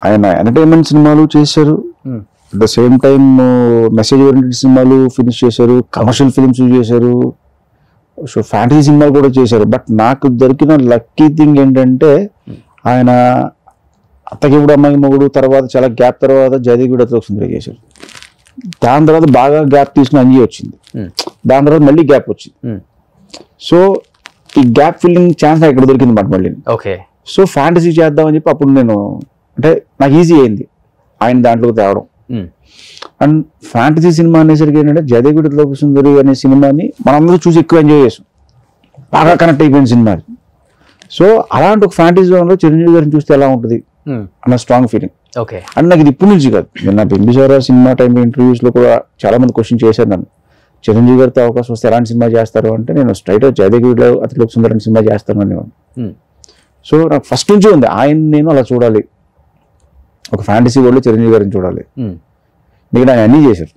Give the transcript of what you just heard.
ఆయన ఎంటర్టైన్మెంట్ సినిమాలు చేశారు, at the same time message oriented సినిమాలు ఫినిష్ చేశారు, కమర్షియల్ ఫిల్మ్స్ చేశారు, సో ఫ్యాంటసీ సినిమాలు కూడా చేశారు. బట్ నాకు దొరికిన లక్కీ థింగ్ ఏంటంటే ఆయన అత్తగివుడు అమ్మాయి మొగుడు తర్వాత చాలా గ్యాప్ తర్వాత జయదేవిడ సుందరి చేశారు. దాని తర్వాత బాగా గ్యాప్ తీసుకుని అంజీ వచ్చింది, దాని తర్వాత మళ్ళీ గ్యాప్ వచ్చింది. సో ఈ గ్యాప్ ఫిల్లింగ్ ఛాన్స్ నాకు ఇక్కడ దొరికింది మాట మళ్ళీ. ఓకే. సో ఫ్యాంటసీ చేద్దామని చెప్పి అప్పుడు నేను అంటే నాకు ఈజీ అయింది ఆయన దాంట్లోకి తేవడం. అండ్ ఫ్యాంటసీ సినిమా అనేసరికి ఏంటంటే జయదేవిడ సుందరి అనే సినిమాని మనందరూ చూసి ఎక్కువ ఎంజాయ్ చేసాం, బాగా కనెక్ట్ అయిపోయిన సినిమా. సో అలాంటి ఒక ఫ్యాంటసీ జోన్లో చిరంజీవి గారిని చూస్తే ఎలా ఉంటుంది అన్న స్ట్రాంగ్ ఫీలింగ్. ఓకే. అండ్ నాకు ఇది ఇప్పటి నుంచి కాదు, నేను నా బింబిసారా సినిమా టైంలో ఇంటర్వ్యూస్ లో కూడా చాలా మంది క్వశ్చన్ చేశారు నన్ను, చిరంజీవి గారితో అవకాశం వస్తే ఎలాంటి సినిమా చేస్తారు అంటే నేను స్ట్రైట్ జయదేవిలో అతిలోక సుందరి సినిమా చేస్తాను అనేవాడు. సో నాకు ఫస్ట్ నుంచి ఉంది ఆయన నేను అలా చూడాలి, ఒక ఫ్యాంటసీ వరల్డ్ చిరంజీవి గారిని చూడాలి. మిగతా అన్నీ చేశారు.